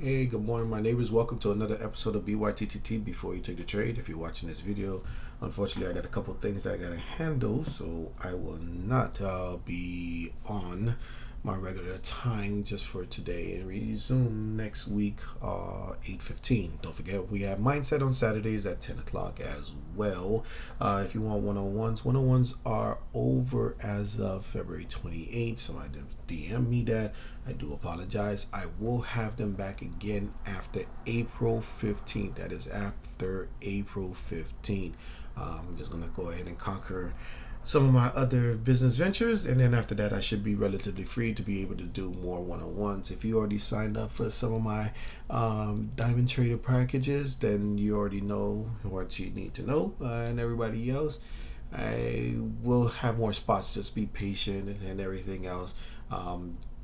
Hey, good morning, my neighbors. Welcome to another episode of BYTTT. Before you take the trade, if you're watching this video, unfortunately, I got a couple things I gotta handle, so I will not be on my regular time just for today and resume next week, 8:15. Don't forget, we have Mindset on Saturdays at 10 o'clock as well. If you want one-on-ones are over as of February 28th. Somebody DM me that. I do apologize. I will have them back again after April 15th. That is after April 15th. I'm just going to go ahead and conquer some of my other business ventures, and then after that I should be relatively free to be able to do more one-on-ones. If you already signed up for some of my diamond trader packages, then you already know what you need to know, and everybody else, I will have more spots. Just be patient and everything else.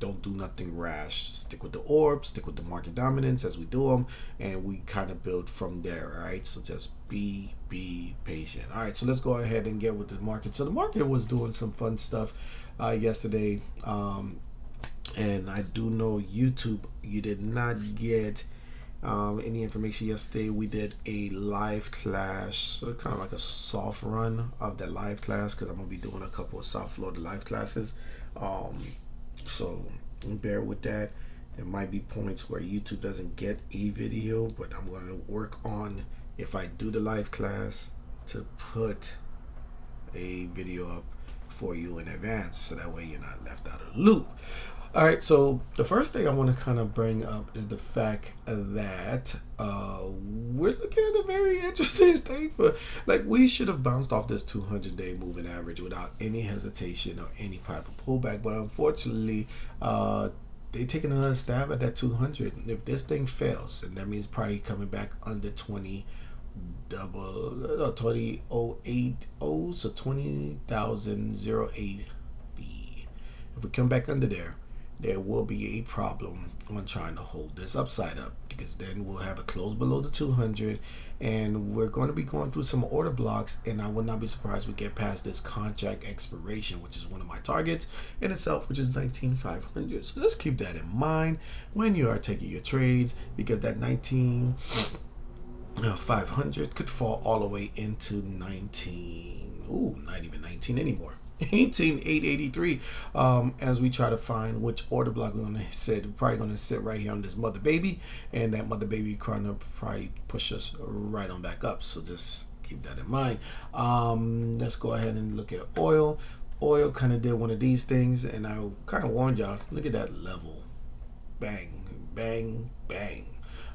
Don't do nothing rash. Stick with the orbs, stick with the market dominance as we do them, and we kind of build from there. All right, so just be patient. All right, so let's go ahead and get with the market. So the market was doing some fun stuff yesterday, and I do know YouTube, you did not get any information yesterday. We did a live class, so kind of like a soft run of that live class, because I'm gonna be doing a couple of South Florida live classes. So bear with that. There might be points where YouTube doesn't get a video, but I'm going to work on, if I do the live class, to put a video up for you in advance, so that way you're not left out of the loop. All right, so the first thing I want to kind of bring up is the fact that we're looking at a very interesting state for, like, we should have bounced off this 200-day moving average without any hesitation or any type of pullback, but unfortunately, they taking another stab at that 200. If this thing fails, and that means probably coming back under 20,080, so 20,008 B. If we come back under there will be a problem on trying to hold this upside up, because then we'll have a close below the 200, and we're going to be going through some order blocks, and I would not be surprised we get past this contract expiration, which is one of my targets in itself, which is 19,500. So let's keep that in mind when you are taking your trades, because that 19,500 could fall all the way into 19, not even 19 anymore, 18,883, as we try to find which order block we're going to sit. We're probably going to sit right here on this mother baby, and that mother baby going to probably push us right on back up. So just keep that in mind. Let's go ahead and look at oil. Oil kind of did one of these things, and I kind of warned y'all, look at that level. Bang, bang, bang.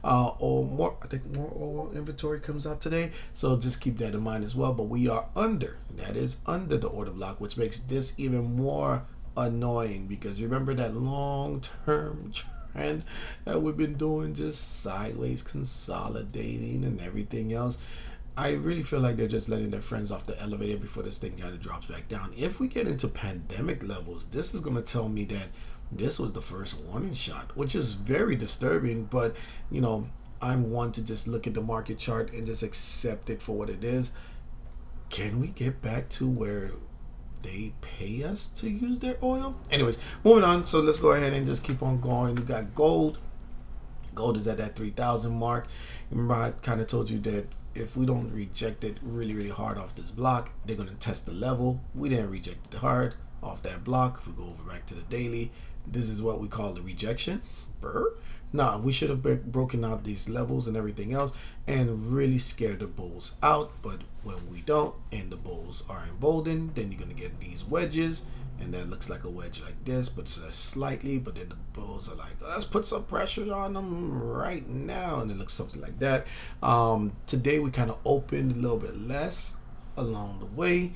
Or more, I think more oil inventory comes out today, so just keep that in mind as well. But we are under, that is under the order block, which makes this even more annoying, because remember that long-term trend that we've been doing, just sideways consolidating and everything else. I really feel like they're just letting their friends off the elevator before this thing kind of drops back down. If we get into pandemic levels, this is going to tell me that this was the first warning shot, which is very disturbing. But I'm one to just look at the market chart and just accept it for what it is. Can we get back to where they pay us to use their oil? Anyways, moving on. So let's go ahead and just keep on going. We got gold. Gold is at that 3,000 mark. Remember, I kind of told you that if we don't reject it really hard off this block, they're going to test the level. We didn't reject it hard off that block. If we go over back to the daily, this is what we call the rejection. Nah, we should have broken out these levels and everything else and really scared the bulls out. But when we don't, and the bulls are emboldened, then you're going to get these wedges, and that looks like a wedge like this, but it's slightly, but then the bulls are like, let's put some pressure on them right now, and it looks something like that. Today we kind of opened a little bit less along the way.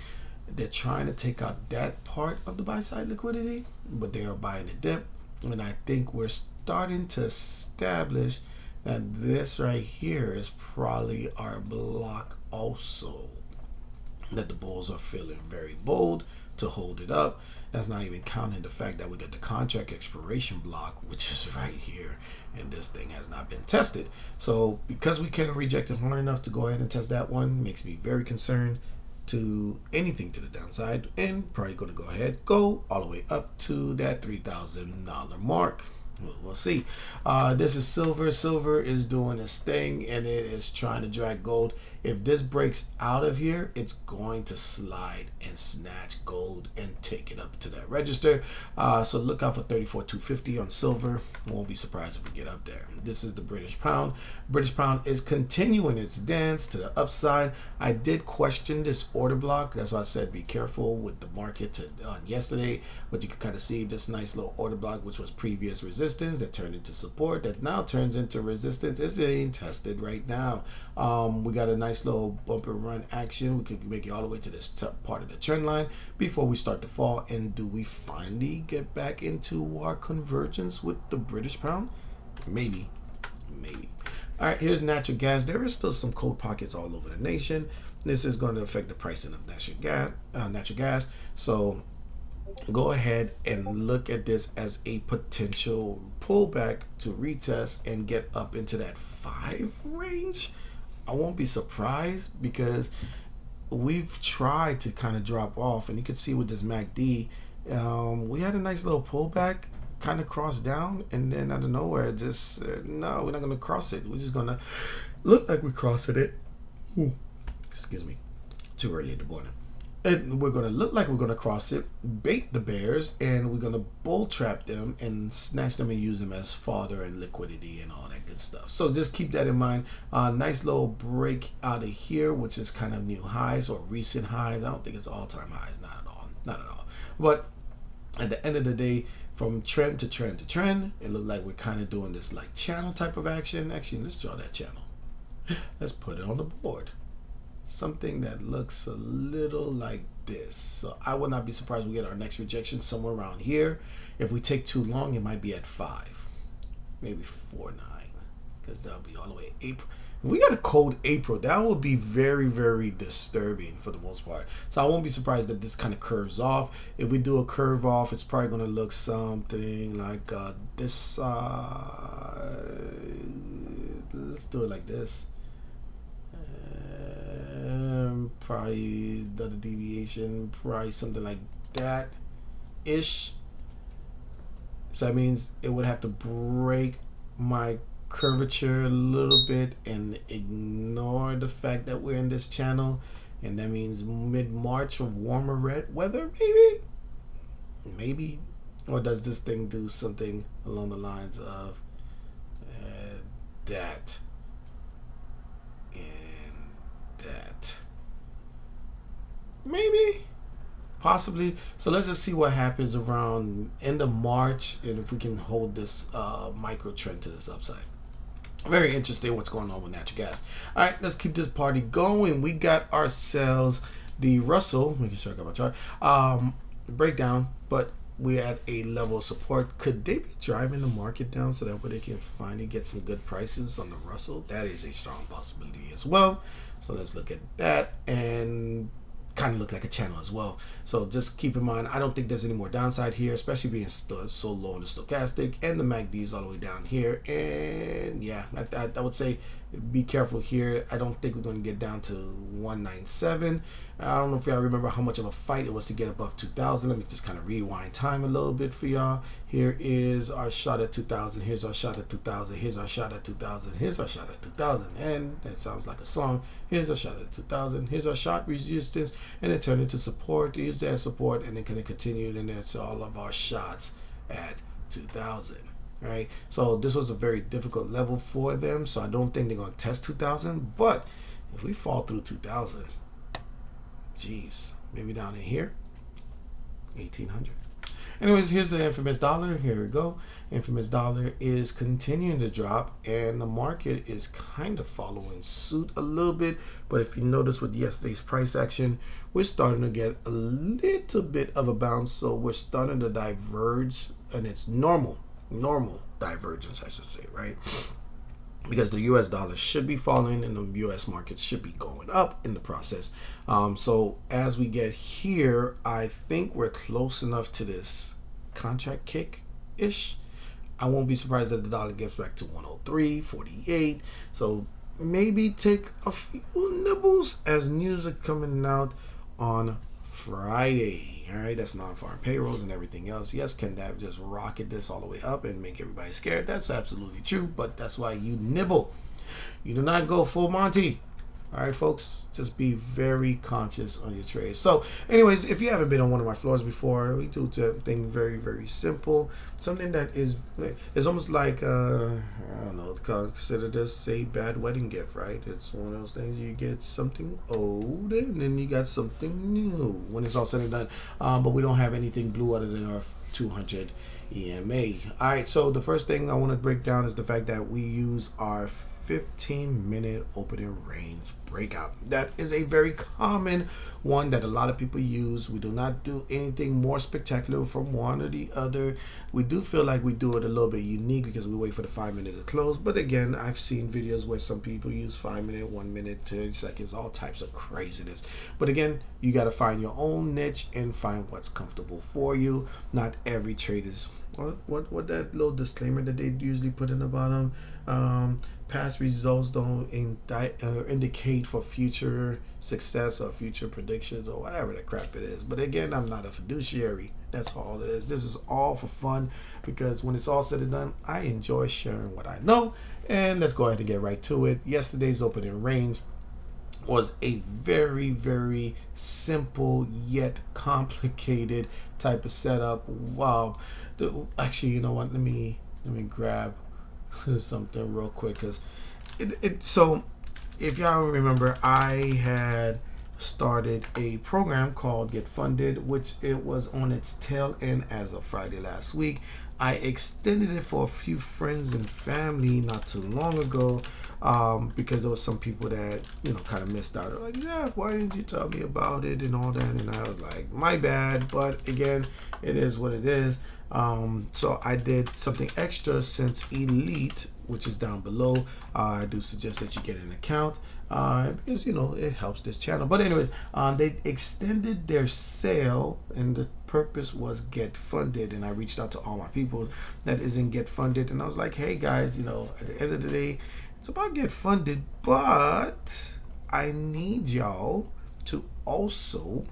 They're trying to take out that part of the buy side liquidity, but they are buying the dip, and I think we're starting to establish that this right here is probably our block also, that the bulls are feeling very bold to hold it up. That's not even counting the fact that we got the contract expiration block, which is right here, and this thing has not been tested. So because we can't reject it hard enough to go ahead and test that one, makes me very concerned to anything to the downside, and probably going to go ahead, go all the way up to that $3,000 mark. We'll see. This is silver. Silver is doing its thing and it is trying to drag gold. If this breaks out of here, it's going to slide and snatch gold and take it up to that register. So look out for 34,250 on silver. Won't be surprised if we get up there. This is the British pound. British pound is continuing its dance to the upside. I did question this order block. That's why I said be careful with the market on yesterday. But you can kind of see this nice little order block, which was previous resistance that turned into support, that now turns into resistance. It's being tested right now. We got a nice little bumper run action. We could make it all the way to this top part of the trend line before we start to fall. And do we finally get back into our convergence with the British pound? Maybe. All right, here's natural gas. There is still some cold pockets all over the nation. This is going to affect the pricing of natural gas. So go ahead and look at this as a potential pullback to retest and get up into that 5 range. I won't be surprised because we've tried to kind of drop off, and you can see with this MACD, we had a nice little pullback, kind of crossed down, and then out of nowhere, just no, we're not going to cross it. We're just going to look like we're crossing it. Ooh, excuse me, too early in the morning. And we're going to look like we're going to cross it, bait the bears, and we're going to bull trap them and snatch them and use them as fodder and liquidity and all that good stuff. So just keep that in mind. Nice little break out of here, which is kind of new highs or recent highs. I don't think it's all-time highs, not at all. But at the end of the day, from trend to trend to trend, it looked like we're kind of doing this like channel type of action. Actually, let's draw that channel. Let's put it on the board. Something that looks a little like this. So I would not be surprised we get our next rejection somewhere around here. If we take too long, it might be at 5, maybe 4.9, because that'll be all the way April. If we got a cold April, that would be very, very disturbing for the most part. So I won't be surprised that this kind of curves off. If we do a curve off, it's probably going to look something like this. Let's do it like this. Probably another deviation, probably something like that ish. So that means it would have to break my curvature a little bit and ignore the fact that we're in this channel, and that means mid-March of warmer red weather, maybe. Or does this thing do something along the lines of that and that? Maybe, possibly. So let's just see what happens around end of March, and if we can hold this micro trend to this upside. Very interesting what's going on with natural gas. All right, let's keep this party going. We got ourselves the Russell, we can check out my chart, breakdown, but we're at a level of support. Could they be driving the market down so that way they can finally get some good prices on the Russell? That is a strong possibility as well. So let's look at that, and kind of look like a channel as well. So just keep in mind, I don't think there's any more downside here, especially being so low in the stochastic, and the MACD is all the way down here. And yeah, I would say be careful here. I don't think we're going to get down to 197. I don't know if y'all remember how much of a fight it was to get above 2000. Let me just kind of rewind time a little bit for y'all. Here is our shot at 2000. Here's our shot at 2000. Here's our shot at 2000. Here's our shot at 2000. And that sounds like a song. Here's our shot at 2000. Here's our shot resistance. And it turned into support. Here's that support. And then kind of continued. And that's all of our shots at 2000. Right? So this was a very difficult level for them. So I don't think they're going to test 2000. But if we fall through 2000, geez, maybe down in here, 1800. Anyways, here's the infamous dollar. Here we go. Infamous dollar is continuing to drop, and the market is kind of following suit a little bit. But if you notice with yesterday's price action, we're starting to get a little bit of a bounce. So we're starting to diverge, and it's normal divergence, I should say, right? Because the US dollar should be falling and the US market should be going up in the process. So as we get here, I think we're close enough to this contract kick-ish. I won't be surprised if the dollar gets back to 103.48. So maybe take a few nibbles as news are coming out on Friday. All right, that's non-farm payrolls and everything else. Yes, can that just rocket this all the way up and make everybody scared? That's absolutely true, but that's why you nibble. You do not go full Monty. All right, folks, just be very conscious on your trades. So, anyways, if you haven't been on one of my floors before, we do something very, very simple. Something that is almost like, I don't know, consider this a bad wedding gift, right? It's one of those things you get something old and then you got something new when it's all said and done. But we don't have anything blue other than our 200 EMA. All right, so the first thing I want to break down is the fact that we use our 15-minute opening range breakout. That is a very common one that a lot of people use. We do not do anything more spectacular from one or the other. We do feel like we do it a little bit unique because we wait for the 5 minute to close. But again, I've seen videos where some people use 5 minute, 1 minute, 30 seconds, all types of craziness. But again, you got to find your own niche and find what's comfortable for you. Not every trade is what that little disclaimer that they usually put in the bottom. Past results don't indicate for future success or future predictions or whatever the crap it is. But again, I'm not a fiduciary. That's all it is. This is all for fun because when it's all said and done, I enjoy sharing what I know. And let's go ahead and get right to it. Yesterday's opening range was a very, very simple yet complicated type of setup. Wow. Actually, you know what? Let me grab something real quick because so if y'all remember, I had started a program called Get Funded, which it was on its tail end as of Friday last week. I extended it for a few friends and family not too long ago because there was some people that kind of missed out. They're like, Jeff, why didn't you tell me about it and all that? And I was like, my bad. But again, it is what it is. So I did something extra since Elite, which is down below. I do suggest that you get an account because it helps this channel. But anyways, they extended their sale and the purpose was Get Funded, and I reached out to all my people that isn't Get Funded, and I was like, hey guys, at the end of the day, it's about Get Funded, but I need y'all to also,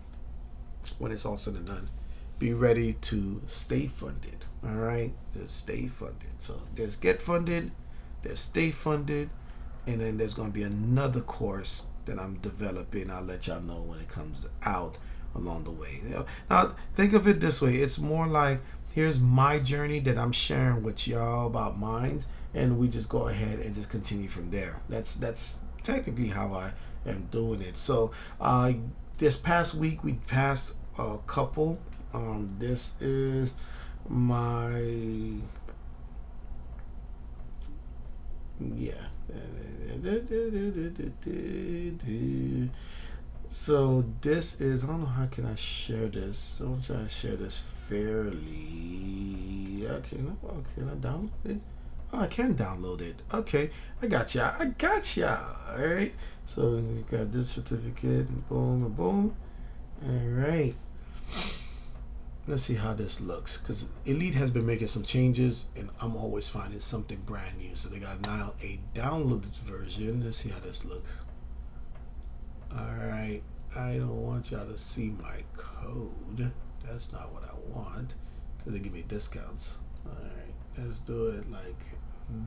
when it's all said and done, be ready to stay funded. All right, just stay funded. So there's Get Funded, there's Stay Funded, and then there's going to be another course that I'm developing. I'll let y'all know when it comes out along the way. Now think of it this way, it's more like here's my journey that I'm sharing with y'all about mine, and we just go ahead and just continue from there. That's technically how I am doing it. So this past week we passed a couple. This is my so this is, I don't know how can I share this. So I'm trying to share this fairly. Okay, can I download it? Oh, I can download it. Okay, I got ya. All right. So we got this certificate. Boom, boom. All right. Let's see how this looks, because Elite has been making some changes and I'm always finding something brand new. So they got now a downloaded version. Let's see how this looks. Alright, I don't want y'all to see my code. That's not what I want, because they give me discounts. Alright, let's do it like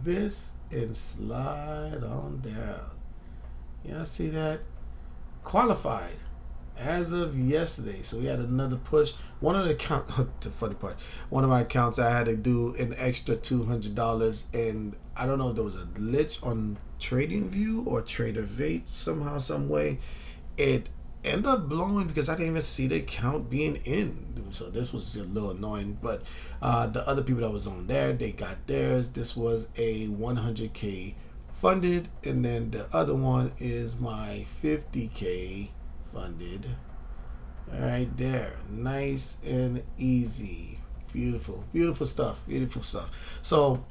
this and slide on down. Y'all see that? Qualified as of yesterday. So we had another push. One of the account, the funny part, one of my accounts, I had to do an extra $200, and I don't know if there was a glitch on TradingView or TraderVate, somehow, some way. It ended up blowing because I didn't even see the account being in. So this was a little annoying, but the other people that was on there, they got theirs. This was a 100K funded, and then the other one is my 50K funded. All right, there, nice and easy. Beautiful stuff. So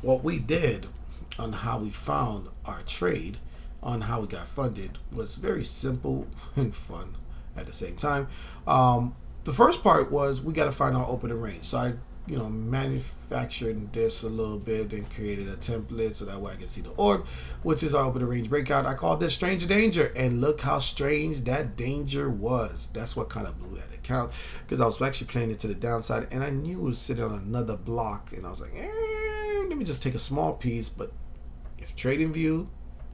what we did on how we found our trade, on how we got funded, was very simple and fun at the same time. The first part was we got to find our opening range. So I manufactured this a little bit and created a template so that way I can see the orb, which is our open range breakout. I call this Stranger Danger, and look how strange that danger was. That's what kind of blew that account, because I was actually playing it to the downside and I knew it was sitting on another block, and I was like, let me just take a small piece. But if TradingView,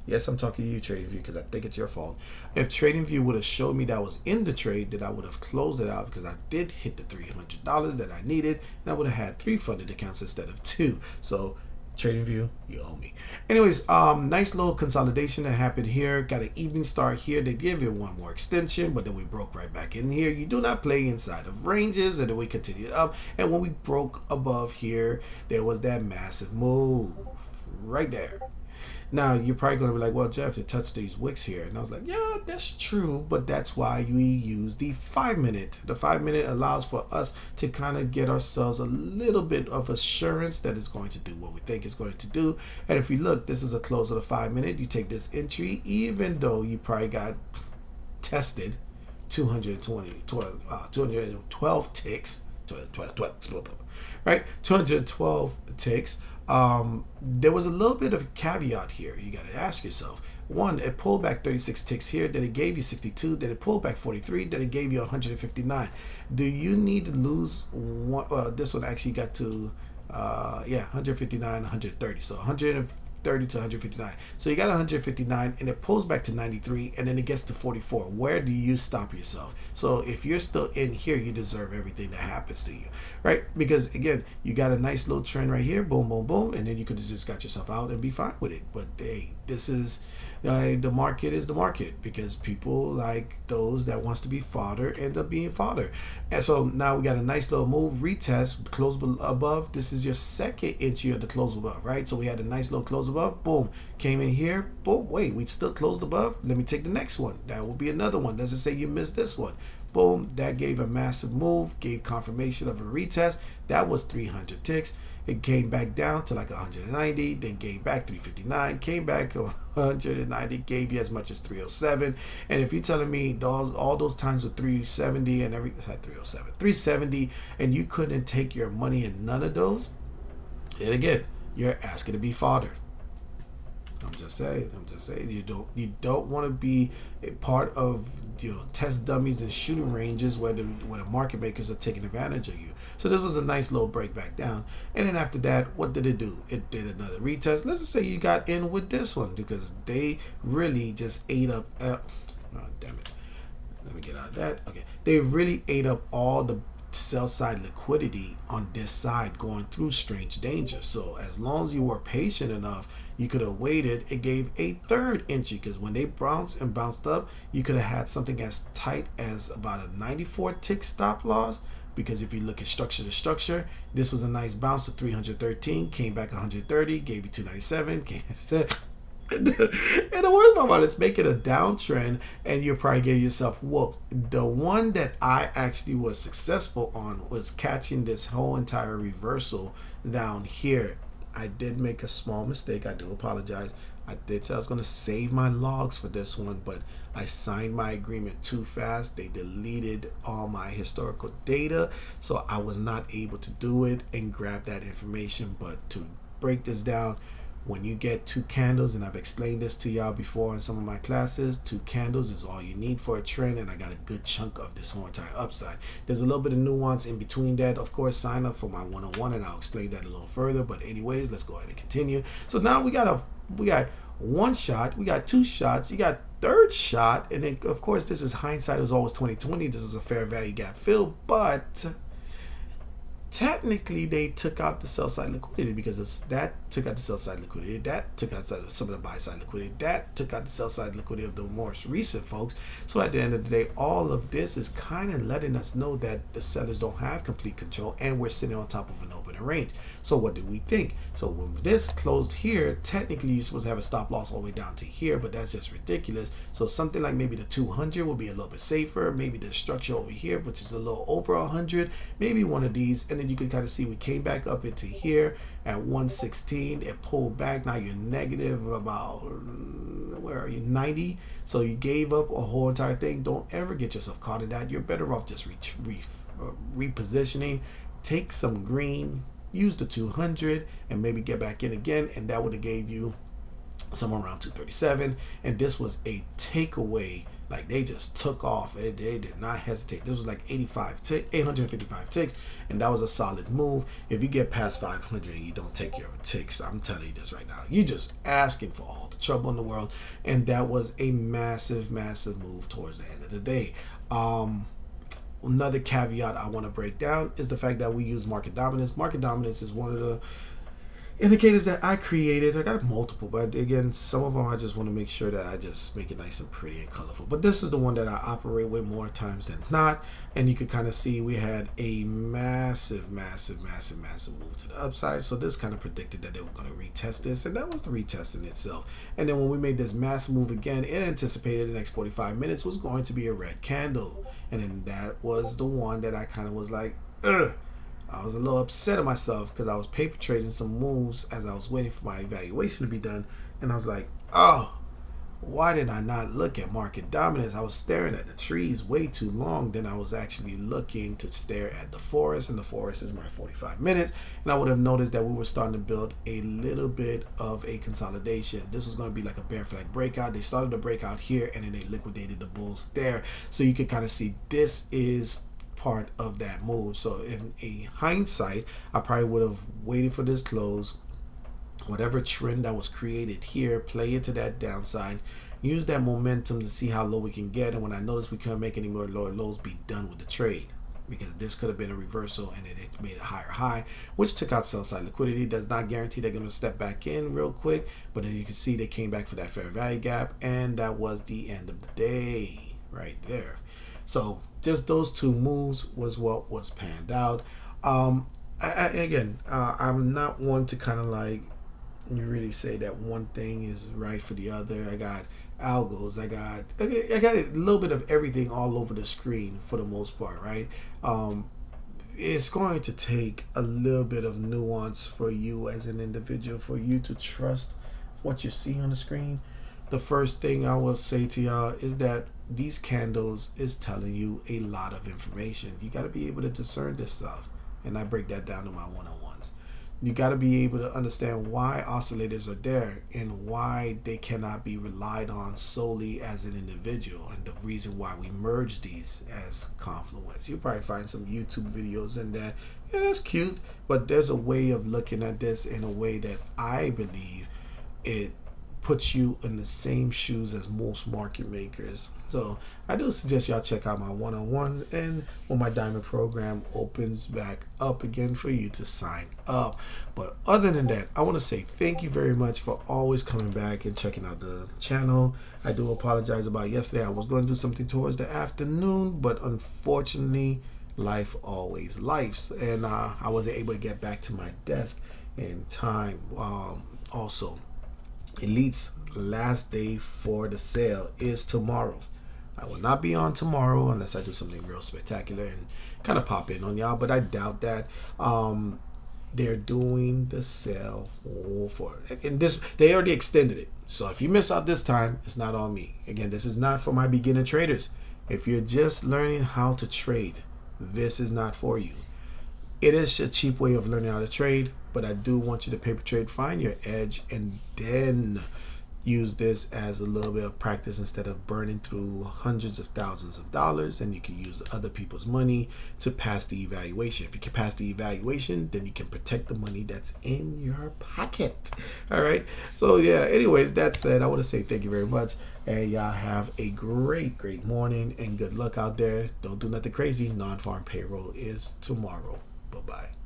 yes, I'm talking to you, TradingView, because I think it's your fault. If TradingView would have showed me that I was in the trade, that I would have closed it out, because I did hit the $300 that I needed, and I would have had 3 funded accounts instead of 2. So TradingView, you owe me. Anyways, nice little consolidation that happened here. Got an evening star here. They gave it one more extension, but then we broke right back in here. You do not play inside of ranges, and then we continued up. And when we broke above here, there was that massive move right there. Now, you're probably going to be like, well, Jeff, it touched these wicks here. And I was like, yeah, that's true. But that's why we use the 5 minute. The 5 minute allows for us to kind of get ourselves a little bit of assurance that it's going to do what we think it's going to do. And if you look, this is a close of the 5 minute. You take this entry, even though you probably got tested 212 ticks. 12, right? 212 ticks. There was a little bit of a caveat here. You got to ask yourself. One, it pulled back 36 ticks here, then it gave you 62, then it pulled back 43, then it gave you 159. Do you need to lose one? This one actually got to 159, 130. So 130 to 159. So you got 159, and it pulls back to 93, and then it gets to 44. Where do you stop yourself? So if you're still in here, you deserve everything that happens to you, right? Because again, you got a nice little trend right here, boom, boom, boom, and then you could have just got yourself out and be fine with it. But hey, this is the market is the market, because people like those that wants to be fodder end up being fodder. And so now we got a nice little move, retest, close above. This is your second entry of the close above, right? So we had a nice little close above, boom, came in here, boom, wait, we still closed above. Let me take the next one. That will be another one. Doesn't say you missed this one. Boom, that gave a massive move, gave confirmation of a retest. That was 300 ticks. It came back down to like 190, then gave back 359, came back 190, gave you as much as 307. And if you're telling me all those times with 370 and 370, and you couldn't take your money in none of those, and again, you're asking to be fodder. I'm just saying. You don't want to be a part of test dummies and shooting ranges where the market makers are taking advantage of you. So this was a nice little break back down, and then after that, what did it do? It did another retest. Let's just say you got in with this one, because they really just ate up. Oh damn it! Let me get out of that. Okay, they really ate up all the sell side liquidity on this side going through Strange Danger. So as long as you were patient enough, you could have waited. It gave a third entry, because when they bounced up, you could have had something as tight as about a 94 tick stop loss. Because if you look at structure to structure, this was a nice bounce to 313, came back 130, gave you 297, and the worst part about it's making a downtrend, and you probably gave yourself whoop. The one that I actually was successful on was catching this whole entire reversal down here. I did make a small mistake. I do apologize. I did say I was going to save my logs for this one, but I signed my agreement too fast. They deleted all my historical data, so I was not able to do it and grab that information. But to break this down, when you get 2 candles, and I've explained this to y'all before in some of my classes, 2 candles is all you need for a trend, and I got a good chunk of this whole entire upside. There's a little bit of nuance in between that. Of course, sign up for my 101 and I'll explain that a little further. But anyways, let's go ahead and continue. So now we got 1 shot, we got 2 shots, you got third shot, and then of course this is hindsight. It was always 2020. This is a fair value gap fill, but technically they took out the sell side liquidity, because that took out the sell side liquidity, that took out some of the buy side liquidity, that took out the sell side liquidity of the more recent folks. So at the end of the day, all of this is kind of letting us know that the sellers don't have complete control, and we're sitting on top of an opening range. So what do we think? So when this closed here, technically you're supposed to have a stop loss all the way down to here, but that's just ridiculous. So something like maybe the 200 will be a little bit safer, maybe the structure over here, which is a little over 100, maybe one of these. And then you can kind of see we came back up into here at 116. It pulled back. Now you're negative about, where are you, 90. So you gave up a whole entire thing. Don't ever get yourself caught in that. You're better off just repositioning, take some green, use the 200, and maybe get back in again, and that would have gave you somewhere around 237. And this was a takeaway. Like, they just took off. They did not hesitate. This was like 855 ticks, and that was a solid move. If you get past 500 and you don't take your ticks, I'm telling you this right now, you're just asking for all the trouble in the world. And that was a massive move towards the end of the day. Another caveat I want to break down is the fact that we use market dominance. Market dominance is one of the indicators that I created. I got multiple, but again, some of them I just want to make sure that I just make it nice and pretty and colorful. But this is the one that I operate with more times than not. And you could kind of see we had a massive move to the upside. So this kind of predicted that they were going to retest this, and that was the retest in itself. And then when we made this massive move again, it anticipated the next 45 minutes was going to be a red candle. And then that was the one that I kind of was like, ugh. I was a little upset at myself because I was paper trading some moves as I was waiting for my evaluation to be done. And I was like, oh, why did I not look at market dominance? I was staring at the trees way too long. Then I was actually looking to stare at the forest, and the forest is my 45 minutes. And I would have noticed that we were starting to build a little bit of a consolidation. This was going to be like a bear flag breakout. They started to break out here, and then they liquidated the bulls there. So you could kind of see this is part of that move. So in a hindsight, I probably would have waited for this close, whatever trend that was created here, play into that downside, use that momentum to see how low we can get, and when I noticed we couldn't make any more lower lows, be done with the trade, because this could have been a reversal and it made a higher high, which took out sell side liquidity. Does not guarantee they're going to step back in real quick, but as you can see, they came back for that fair value gap, and that was the end of the day right there. So just those two moves was what was panned out. Again, I'm not one to kind of like you really say that one thing is right for the other. I got algos, I got a little bit of everything all over the screen for the most part, right? It's going to take a little bit of nuance for you as an individual for you to trust what you see on the screen. The first thing I will say to y'all is that these candles is telling you a lot of information. You got to be able to discern this stuff, and I break that down to my one-on-ones. You got to be able to understand why oscillators are there and why they cannot be relied on solely as an individual, and the reason why we merge these as confluence. You'll probably find some YouTube videos in that, yeah, that's cute, but there's a way of looking at this in a way that I believe it puts you in the same shoes as most market makers. So I do suggest y'all check out my one-on-ones, and when my diamond program opens back up again for you to sign up. But other than that, I want to say thank you very much for always coming back and checking out the channel. I do apologize about yesterday. I was going to do something towards the afternoon, but unfortunately life always lifes, and I wasn't able to get back to my desk in time. Also, Elite's last day for the sale is tomorrow. I will not be on tomorrow unless I do something real spectacular and kind of pop in on y'all, but I doubt that. They're doing the sale for, and this, they already extended it. So if you miss out this time, it's not on me. Again, this is not for my beginner traders. If you're just learning how to trade, this is not for you. It is a cheap way of learning how to trade, but I do want you to paper trade, find your edge, and then use this as a little bit of practice instead of burning through hundreds of thousands of dollars. And you can use other people's money to pass the evaluation. If you can pass the evaluation, then you can protect the money that's in your pocket. All right. So yeah, anyways, that said, I want to say thank you very much, and y'all have a great morning and good luck out there. Don't do nothing crazy. Non-farm payroll is tomorrow. Bye-bye.